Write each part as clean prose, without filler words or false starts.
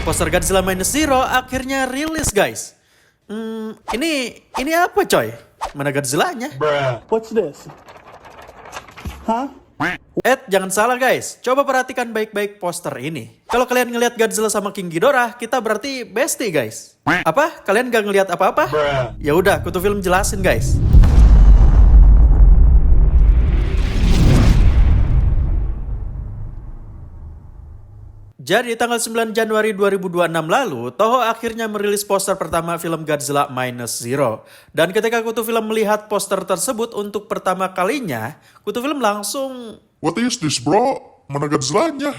Poster Godzilla Minus Zero akhirnya rilis guys. Ini apa coy? Mana Godzilla-nya? What's this? Huh? Jangan salah guys, coba perhatikan baik-baik poster ini. Kalau kalian ngelihat Godzilla sama King Ghidorah, kita berarti bestie guys. Apa? Kalian gak ngelihat apa-apa? Ya udah, Kutu Film jelasin guys. Jadi tanggal 9 Januari 2026 lalu, Toho akhirnya merilis poster pertama film Godzilla Minus Zero. Dan ketika Kutu Film melihat poster tersebut untuk pertama kalinya, Kutu Film langsung... What is this bro? Mana Godzilla-nya?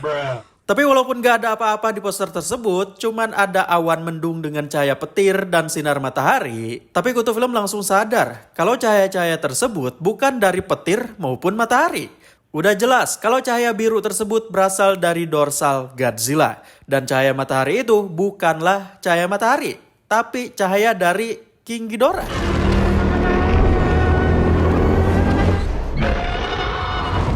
Tapi walaupun gak ada apa-apa di poster tersebut, cuman ada awan mendung dengan cahaya petir dan sinar matahari, tapi Kutu Film langsung sadar kalau cahaya-cahaya tersebut bukan dari petir maupun matahari. Udah jelas kalau cahaya biru tersebut berasal dari dorsal Godzilla. Dan cahaya matahari itu bukanlah cahaya matahari, tapi cahaya dari King Ghidorah.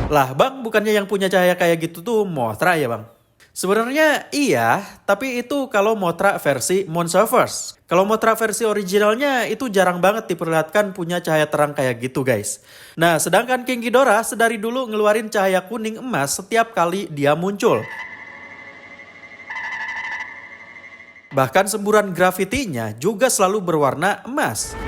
Lah bang, bukannya yang punya cahaya kayak gitu tuh Mothra ya bang? Sebenarnya iya, tapi itu kalau Mothra versi Monsterverse. Kalau Mothra versi originalnya itu jarang banget diperlihatkan punya cahaya terang kayak gitu guys. Nah, sedangkan King Ghidorah sedari dulu ngeluarin cahaya kuning emas setiap kali dia muncul. Bahkan semburan grafitinya juga selalu berwarna emas.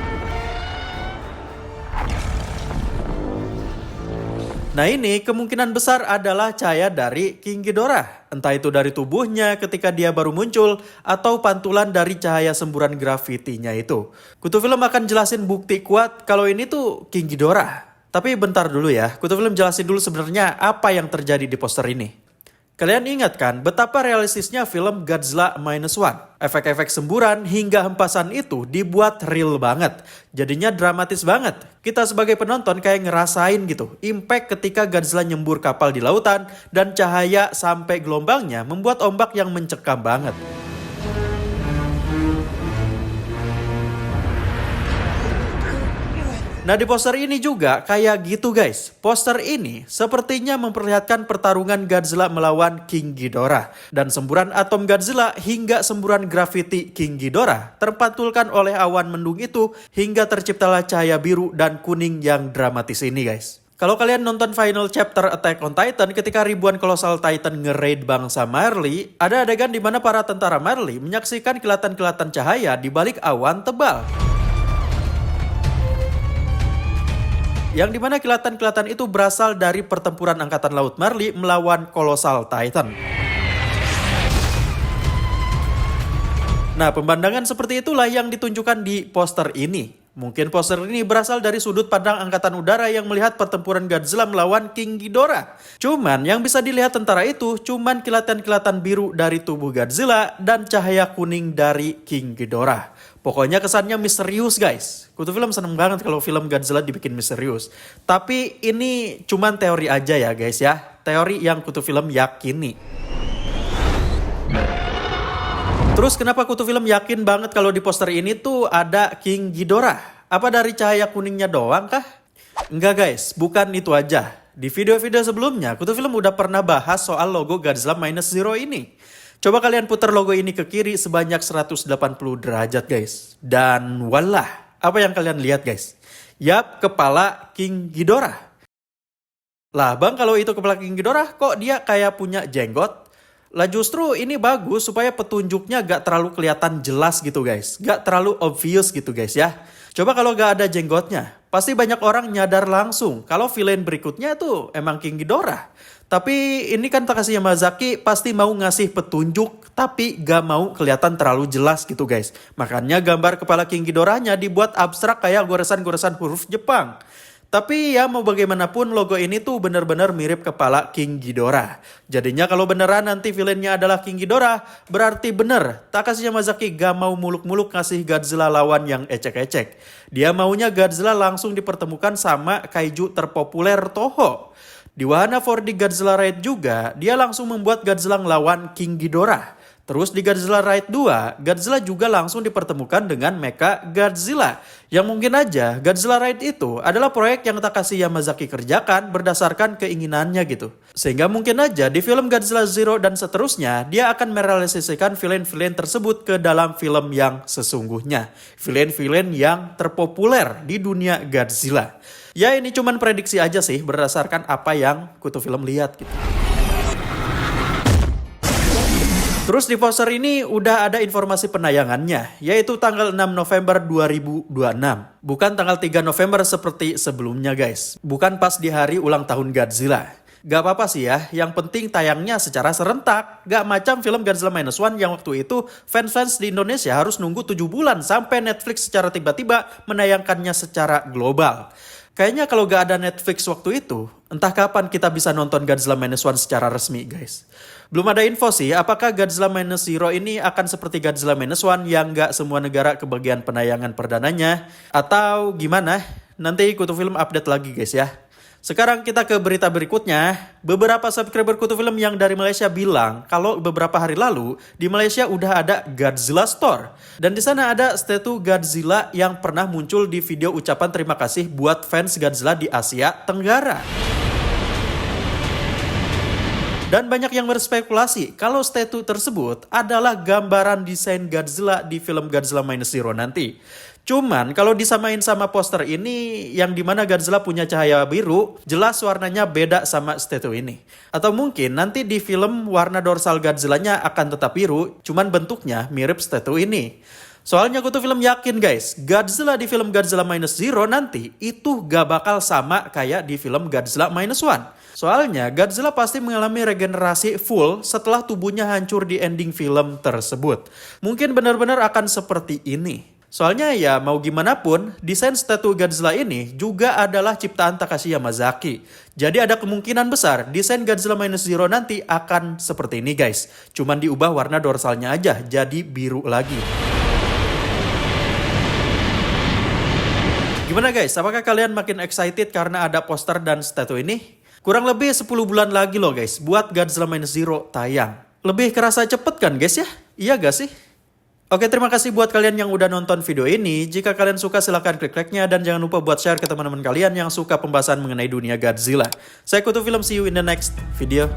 Nah ini kemungkinan besar adalah cahaya dari King Ghidorah. Entah itu dari tubuhnya ketika dia baru muncul atau pantulan dari cahaya semburan grafitinya itu. Kutu Film akan jelasin bukti kuat kalau ini tuh King Ghidorah. Tapi bentar dulu ya, Kutu Film jelasin dulu sebenarnya apa yang terjadi di poster ini. Kalian ingat kan betapa realistisnya film Godzilla Minus One? Efek-efek semburan hingga hempasan itu dibuat real banget. Jadinya dramatis banget. Kita sebagai penonton kayak ngerasain gitu. Impact ketika Godzilla nyembur kapal di lautan dan cahaya sampai gelombangnya membuat ombak yang mencekam banget. Nah di poster ini juga kayak gitu guys. Poster ini sepertinya memperlihatkan pertarungan Godzilla melawan King Ghidorah. Dan semburan atom Godzilla hingga semburan grafiti King Ghidorah terpantulkan oleh awan mendung itu hingga terciptalah cahaya biru dan kuning yang dramatis ini guys. Kalau kalian nonton final chapter Attack on Titan ketika ribuan Colossal Titan nge-raid bangsa Marley, ada adegan di mana para tentara Marley menyaksikan kilatan-kilatan cahaya di balik awan tebal. Yang dimana kilatan-kilatan itu berasal dari pertempuran Angkatan Laut Marley melawan Colossal Titan. Nah, pemandangan seperti itulah yang ditunjukkan di poster ini. Mungkin poster ini berasal dari sudut pandang Angkatan Udara yang melihat pertempuran Godzilla melawan King Ghidorah. Cuman yang bisa dilihat tentara itu cuman kilatan-kilatan biru dari tubuh Godzilla dan cahaya kuning dari King Ghidorah. Pokoknya kesannya misterius guys. Kutu Film seneng banget kalau film Godzilla dibikin misterius. Tapi ini cuman teori aja ya guys ya. Teori yang Kutu Film yakini. Terus kenapa Kutu Film yakin banget kalau di poster ini tuh ada King Ghidorah? Apa dari cahaya kuningnya doang kah? Enggak guys, bukan itu aja. Di video-video sebelumnya, Kutu Film udah pernah bahas soal logo Godzilla Minus Zero ini. Coba kalian putar logo ini ke kiri sebanyak 180 derajat guys. Dan walah, apa yang kalian lihat guys? Yap, kepala King Ghidorah. Lah bang, kalau itu kepala King Ghidorah kok dia kayak punya jenggot? Lah justru ini bagus supaya petunjuknya gak terlalu kelihatan jelas gitu guys. Gak terlalu obvious gitu guys ya. Coba kalau gak ada jenggotnya, pasti banyak orang nyadar langsung kalau villain berikutnya tuh emang King Ghidorah. Tapi ini kan Takashi Yamazaki pasti mau ngasih petunjuk tapi gak mau kelihatan terlalu jelas gitu guys. Makanya gambar kepala King Ghidorahnya dibuat abstrak kayak goresan-goresan huruf Jepang. Tapi ya mau bagaimanapun logo ini tuh bener-bener mirip kepala King Ghidorah. Jadinya kalau beneran nanti villainnya adalah King Ghidorah, berarti bener Takashi Yamazaki gak mau muluk-muluk ngasih Godzilla lawan yang ecek-ecek. Dia maunya Godzilla langsung dipertemukan sama kaiju terpopuler Toho. Di wahana 4D Godzilla Raid juga, dia langsung membuat Godzilla ngelawan King Ghidorah. Terus di Godzilla Ride 2, Godzilla juga langsung dipertemukan dengan Mecha Godzilla. Yang mungkin aja Godzilla Ride itu adalah proyek yang Takashi Yamazaki kerjakan berdasarkan keinginannya gitu. Sehingga mungkin aja di film Godzilla Zero dan seterusnya, dia akan merealisasikan villain-villain tersebut ke dalam film yang sesungguhnya. Villain-villain yang terpopuler di dunia Godzilla. Ya ini cuman prediksi aja sih berdasarkan apa yang Kutu Film lihat gitu. Terus di poster ini udah ada informasi penayangannya, yaitu tanggal 6 November 2026. Bukan tanggal 3 November seperti sebelumnya guys. Bukan pas di hari ulang tahun Godzilla. Gak apa-apa sih ya, yang penting tayangnya secara serentak. Gak macam film Godzilla Minus One yang waktu itu fans-fans di Indonesia harus nunggu 7 bulan sampai Netflix secara tiba-tiba menayangkannya secara global. Kayaknya kalau gak ada Netflix waktu itu, entah kapan kita bisa nonton Godzilla Minus One secara resmi guys. Belum ada info sih apakah Godzilla Minus Zero ini akan seperti Godzilla Minus One yang gak semua negara kebagian penayangan perdananya. Atau gimana? Nanti Kutu Film update lagi guys ya. Sekarang kita ke berita berikutnya. Beberapa subscriber Kutu Film yang dari Malaysia bilang kalau beberapa hari lalu di Malaysia udah ada Godzilla Store. Dan di sana ada statue Godzilla yang pernah muncul di video ucapan terima kasih buat fans Godzilla di Asia Tenggara. Dan banyak yang berspekulasi kalau statue tersebut adalah gambaran desain Godzilla di film Godzilla Minus Zero nanti. Cuman kalau disamain sama poster ini yang dimana Godzilla punya cahaya biru, jelas warnanya beda sama statue ini. Atau mungkin nanti di film warna dorsal Godzilla-nya akan tetap biru, cuman bentuknya mirip statue ini. Soalnya Kutu Film yakin guys, Godzilla di film Godzilla Minus Zero nanti itu gak bakal sama kayak di film Godzilla Minus One. Soalnya Godzilla pasti mengalami regenerasi full setelah tubuhnya hancur di ending film tersebut. Mungkin benar-benar akan seperti ini. Soalnya ya mau gimana pun, desain statue Godzilla ini juga adalah ciptaan Takashi Yamazaki. Jadi ada kemungkinan besar desain Godzilla Minus Zero nanti akan seperti ini guys. Cuman diubah warna dorsalnya aja jadi biru lagi. Gimana guys, apakah kalian makin excited karena ada poster dan statue ini? Kurang lebih 10 bulan lagi loh guys buat Godzilla Minus Zero tayang. Lebih kerasa cepet kan guys ya? Iya gak sih? Oke, terima kasih buat kalian yang udah nonton video ini. Jika kalian suka silahkan klik like-nya dan jangan lupa buat share ke teman-teman kalian yang suka pembahasan mengenai dunia Godzilla. Saya Kutu Film, see you in the next video.